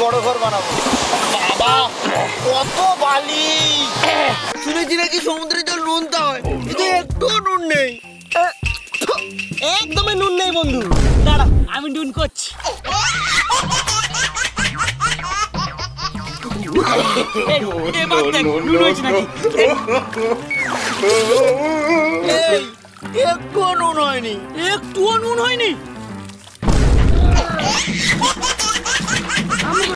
বড় ঘর বানাবো। বাবা কত বালি! শুনেছি নাকি সমুদ্রের জল নুনটা হয়, কিন্তু একটুও নুন নেই। একদমই নুন নেই বন্ধু। দাঁড়া আমি নুন করছি। একটুও নুন হয়নি, একটুও নুন হয়নি।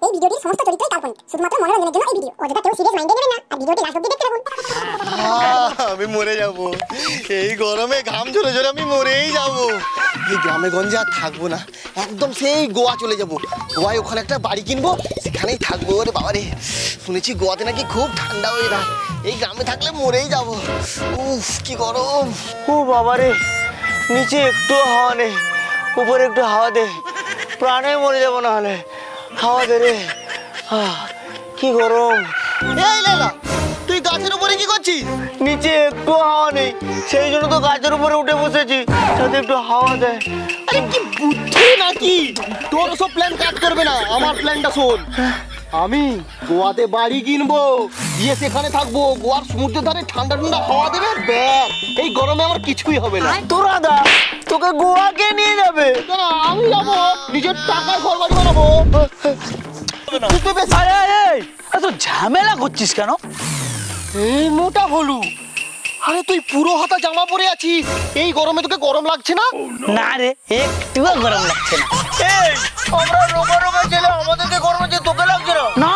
এই ভিডিওটির সমস্ত চরিত্রই কাল্পনিক, শুধুমাত্র মনোরঞ্জনের জন্য এই ভিডিও। অযথা কেউ সিরিয়াস মাইন্ডে নেবেন না আর ভিডিওটি লাস্ট অবধি দেখতে থাকুন। আমি মরে যাব, এই গরমে ঘাম ঝরে ঝরে আমি মরেই যাব। এই গ্রামে গঞ্জে আর থাকবো না, একদম সেই গোয়া চলে যাব। গোয়ায় ওখানে একটা বাড়ি কিনবো, সেখানেই থাকবো। ওরে বাবারে, শুনেছি গোয়াতে নাকি খুব ঠান্ডা ওয়েদার। এই গ্রামে থাকলে মরেই যাব। উফ কি গরম! ও বাবারে, নিচে একটু হাওয়া নেই, উপরে একটু হাওয়া দে, প্রাণে মরে যাবো না হলে। হাওয়া দে রে, কি গরম! এই লেলা, তুই গাছের উপরে কি করছিস? নিচে একটু হাওয়া নেই, সেই জন্য তো গাছের উপরে উঠে বসেছি, যাতে একটু হাওয়া দেয়। আরে কি বুদ্ধি নাকি তোর? সব প্ল্যান কাজ করবে না, আমার প্ল্যানটা শোন। আমি গোয়াতে বাড়ি কিনবো, গিয়ে সেখানে থাকবো। গোয়ার সমুদ্রের ধারে ঠান্ডা ঠান্ডা হাওয়া দেবে, ব্যাস। এই গরমে আমার কিছুই হবে না। তোরা দা তোকে গোয়াকে নিয়ে যাবে না, আমি যাবো নিজের টাকায় ঘর বাড়ি বানাবো। এত ঝামেলা করছিস কেন? এই মোটা হলু, আরে তুই পুরো হাতা জামা পরে আছিস, এই গরমে তোকে গরম লাগছে না? না রে, একটুও গরম লাগছে না। এই আমরা রোগা রোগা ছেলে, আমাদেরকে গরম লাগছে, তোকে লাগছে না? না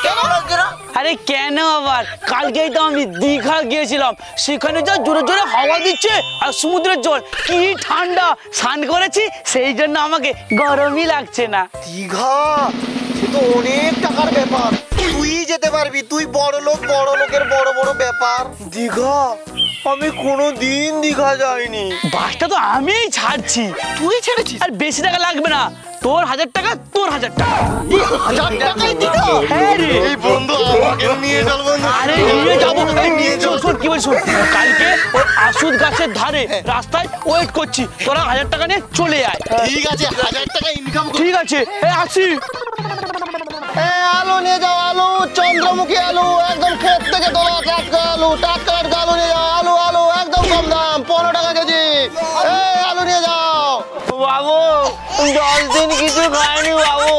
কেন লাগছে না? আরে কেন আবার? কালকেই তো আমি দীঘা গিয়েছিলাম, সেখানে যা জোরে জোরে হাওয়া দিচ্ছে আর সমুদ্রের জল কি ঠান্ডা, স্নান করেছি, সেই জন্য আমাকে গরমই লাগছে না। দীঘা সে তো অনেক টাকার ব্যাপার, তুই যেতে পারবি, তুই বড় লোক, বড় লোকের বড় বড় ব্যাপার। দীঘা আমি কোনোদিন দীঘা যাইনি। বাসটা তো আমিই ছাড়ছি। তুই ছেড়েছিস? আর বেশি টাকা লাগবে না, তোর 1000 টাকা, তোর 1000 টাকা। 1000 টাকায় দীঘা? হ্যাঁ রে। এই বন্ধু আমাকে নিয়ে চল বন্ধু। আরে নিয়ে যাবো, নিয়ে চল। শোন কি বলছো, কালকে ওই আসুদ গাছের ধারে রাস্তায় ওয়েট করছি, তোরা 1000 টাকা নিয়ে চলে আয়। ঠিক আছে, 1000 টাকা ইনকাম কর। ঠিক আছে, আসি। আলু নিয়ে যাও, আলু, চন্দ্রমুখী আলু, একদম ক্ষেত থেকে তোলা টাটকা আলু, টাটকা টাটকা আলু নিয়ে যাও। আলু আলু একদম কম দাম, 15 টাকা কেজি। আলু নিয়ে যাও। বাবু 10 দিন কিছু খাইনি বাবু,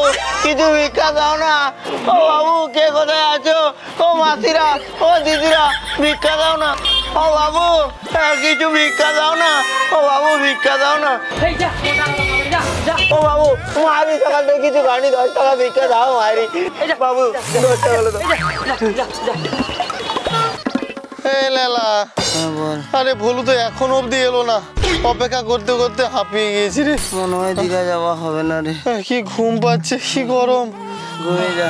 কিছু ভিক্ষা দাও না। ও বাবু, কে কোথায় আছো? ও মাসিরা, ও দিদিরা, ভিক্ষা দাও না। ও বাবু কিছু ভিক্ষা দাও না। ও বাবু ভিক্ষা দাও না। ও বাবু মারি, সকাল থেকে কিছু খাইনি, 10 টাকা ভিক্ষা দাও মারি। বাবু 10 টাকা হলো। আরে ভুলু তো এখন অব্দি এলো না, অপেক্ষা করতে করতে হাঁপিয়ে গেছি রে। মনে হয় দীঘা যাওয়া হবে না রে। কি ঘুম পাচ্ছে, কি গরম। ঘুমিয়ে যা।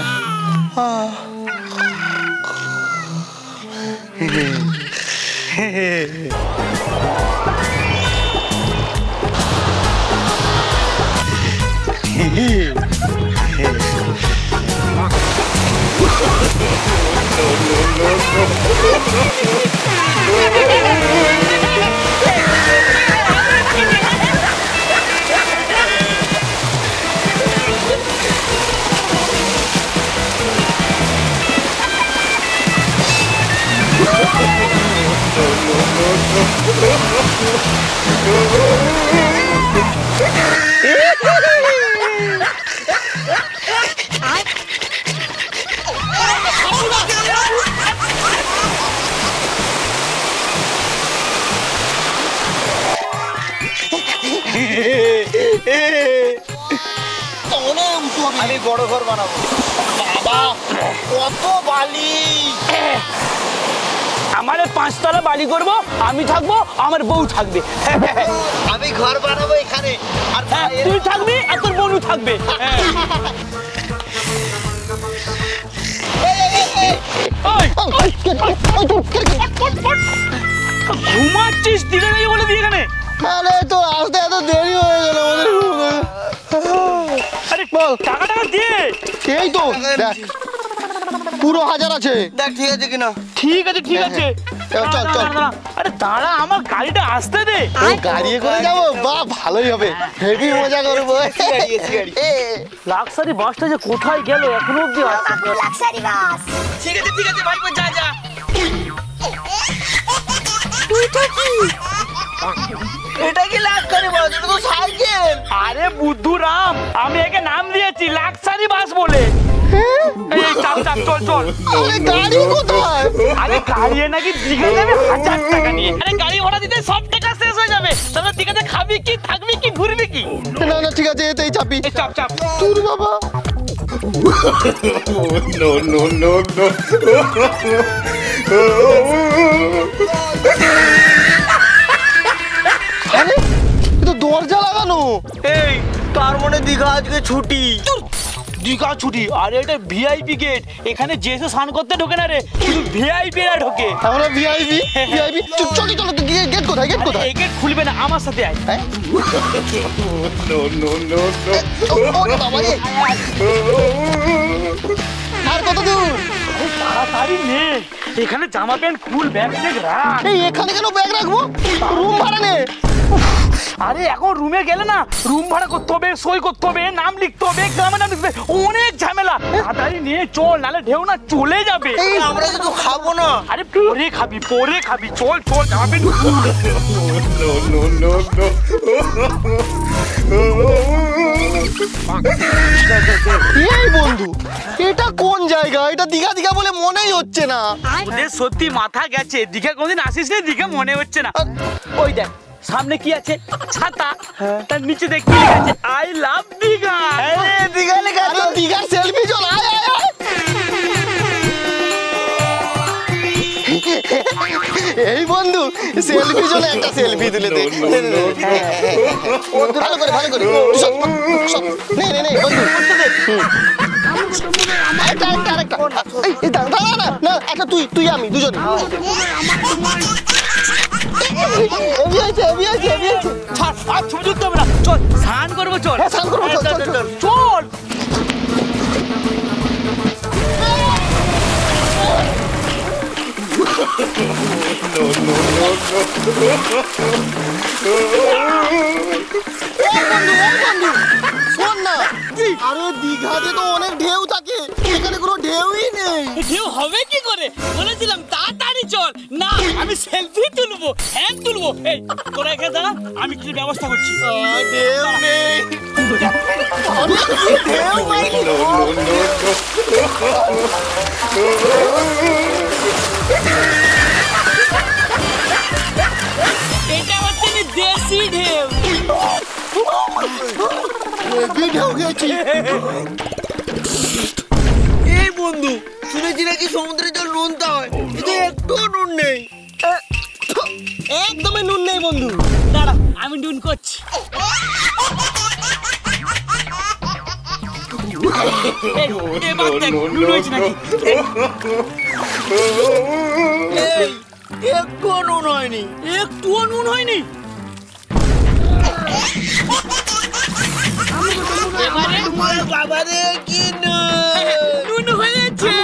আমি বড় ঘর বানাবো। বাবা কত বালি! আমার 5 তলা বাড়ি করবো, আমি থাকবো, আমার বউ থাকবে। আমি ঘর বানাবো এখানে, আর তুই থাকবি আর তোর বোনও থাকবে। ঘুমাচ্ছিস দিনে নেই বলে দিয়ে এখানে? আরে তো আসতে এত দেরি হয়ে গেল আমাদের। আরে বল, টাকা টাকা দিয়ে। এই তো দেখ, পুরো 1000 আছে। দেখ ঠিক আছে কিনা। ঠিক আছে ঠিক আছে। চল, চল, চল। দাঁড়া, আরে দাঁড়া, আমার গাড়িটা আসতে দে। ওই গাড়ি করে যাবো, বাহ ভালোই হবে, হেভি মজা করবো। লাক্সারি বাসটা যে কোথায় গেল এখনো অব্দি আসছে না। Luxury bus. ঠিক আছে ভাইপো, যা যা। এটা কি লাক্সারি বাস? এটা তো সাইকেল। আরে বুদ্ধুরাম, আমি একে নাম দিয়েছি লাক্সারি বাস বলে। এই চাপ চাপ, চল চল। আরে গাড়ি কোথায়? আরে গাড়ি নাকি দীঘা যাবে 1000 টাকা নিয়ে। আরে গাড়ি ভাড়া দিতে সব টাকা শেষ হয়ে যাবে। তাহলে দীঘাতে খাবি কি, থাকবি কি, ঘুরবি কি? না না ঠিক আছে, এতেই চাপি। এই চাপ চাপ। তোর বাবা no. আরে এ তো দরজা লাগানো। এই তার মানে দীঘা আজকে ছুটি। দীঘা ছুটি। আরে এটা ভিআইপি গেট, এখানে যে এসে স্নান করতে ঢোকে না রে, শুধু ভিআইপি রা ঢোকে। আমরা ভিআইপি ভিআইপি। চল চল, গেট কোথায়? গেট কোথায়? এই গেট খুলবে না, আমার সাথে আয়। No. ওরে বাবা রে। আর কত দূর? তাড়াতাড়ি নে, এখানে জামা প্যান্ট খুল, ব্যাগ ট্যাগ রাখ। এই এখানে কেন ব্যাগ রাখবো? রুম ভাড়া নে। আরে এখন রুমে গেলে না, রুম ভাড়া করতে হবে, সই করতে হবে, নাম লিখতে হবে, গ্রামের নাম লিখতে হবে, অনেক ঝামেলা। তাড়াতাড়ি নিয়ে চল, নালে ঢেউ না চলে যাবে। এই আমরা কিন্তু খাবো না। আরে পরে খাবি, চল চল, জামা প্যান্ট খুল। No. এই বন্ধু, এটা কোন জায়গা? এটা দীঘা দীঘা বলে মনেই হচ্ছে না। ওদের সত্যি মাথা গেছে, দীঘা কোনদিন আসিস না, দীঘা মনে হচ্ছে না। ওই দেখ সামনে কি আছে, ছাতা, তার নিচে দেখ কি লেখা আছে, আই লাভ দীঘা। আরে দীঘা লেখা আছে। দীঘার সেলফি চল, আয় আয় আয়। এই বন্ধু, সেলফি চলে, একটা সেলফি তুলে দে। ভালো করে নে বন্ধু। আরেকটা। এই দাঁড়া না, একটা তুই আমি দুজন। হেভি আছে। ছাড়, আর ছবি তুলতে হবে না, চল স্নান করবো, চল। হ্যাঁ, স্নান করবো, চল। চল। শোন না, আরে দীঘাতে তো অনেক ঢেউ থাকে, এখানে কোনো ঢেউই নেই। ঢেউ হবে কি করে? বলেছিলাম তাড়াতাড়ি চল। না, আমি সেলফি তুলবো, হ্যাঁ তুলবো। এই তোরা এখানে দাঁড়া, আমি কিছু ব্যবস্থা করছি। ঢেউ নেই। এটা হচ্ছে দেশি ঢেউ। ঢেউ গেছি। এই বন্ধু, শুনেছি নাকি সমুদ্রের জল নুনতা হয়, কিন্তু একটুও নুন নেই। একদমই নুন নেই বন্ধু। দাঁড়া, আমি ডুন করছি। এবার দেখ নুন হয়েছে নাকি। এই একটুও নুন হয়নি। একটুও নুন হয়নি। বাবারে কি নুন হয়েছে।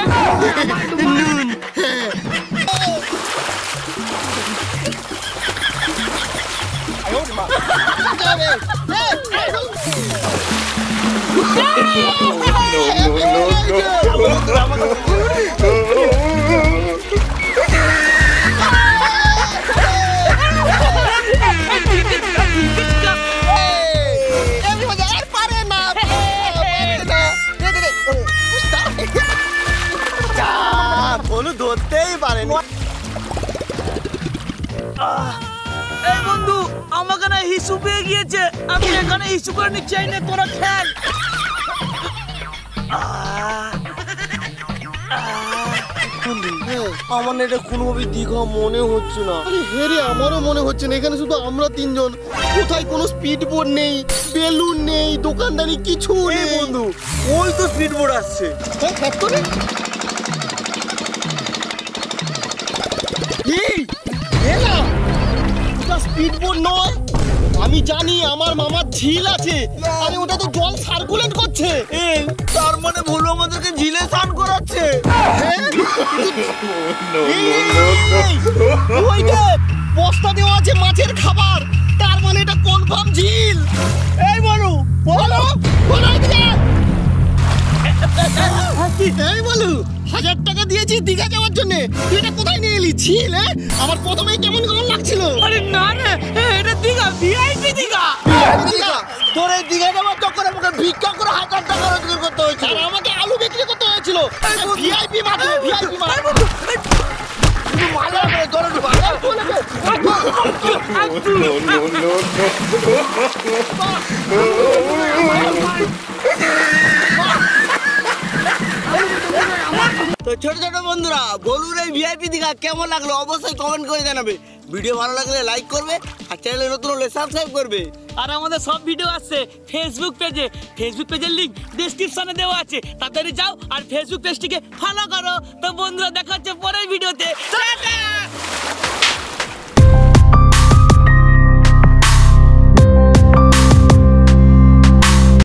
ধরতেই পারেনি। এই বন্ধু, আমাকে না হিসু পেয়ে গিয়েছে, আমি এখানে হিসু করে নিচ্ছি, না তোরা খেল। আমার এটা কোনোভাবে দীঘা মনে হচ্ছে না। আরে হেরে, আমারও মনে হচ্ছে না। এখানে শুধু আমরা তিনজন, কোথায় কোনো স্পিড বোট নেই, বেলুন নেই, দোকানদারি কিছু নেই। বন্ধু, ওই তো স্পিড বোট আসছে। স্পিড বোট নয়, আমি জানি আমার মামার ঝিল আছে। আরে ওটা তো জল সার্কুলেট করছে। তার মানে ভুলো আমাদেরকে ঝিলে স্নান করাচ্ছে। হ্যাঁ, ওই যে বস্তা দেওয়া আছে মাছের খাবার, তার মানে এটা কনফার্ম ঝিল। এই বলো বলো বলো এদিকে। এই বলো 1000 টাকা দিয়েছি দীঘা যাওয়ার জন্য, তুই এটা কোথায় নিয়ে এলি? ঝিল? আমার প্রথমেই কেমন কেমন লাগছিল। আরে না না, এটা দীঘা, ভিআইপি দীঘা। তোর এই দীঘা যাওয়ার চক্করে আমাকে ভিক্ষা করে 1000 টাকা রোজগার করতে হয়েছিল, আর আমাকে আলু বিক্রি করতে হয়েছিল। ভিআইপি মাছ, ভিআইপি মাছ। তুমি মালা করে ধরে ঢুকা। তো ছোট ছোট বন্ধুরা, বলুন এই ভিআইপি দীঘা কেমন লাগলো অবশ্যই কমেন্ট করে জানাবে। ভিডিও ভালো লাগলে লাইক করবে, আর চ্যানেলে নতুন হলে সাবস্ক্রাইব করবে। আর আমাদের সব ভিডিও আসছে ফেসবুক পেজে, ফেসবুক পেজের লিংক ডেসক্রিপশনে দেওয়া আছে, তাড়াতাড়ি যাও আর ফেসবুক পেজটিকে ফলো করো। তো বন্ধুরা দেখা হচ্ছে পরের ভিডিওতে।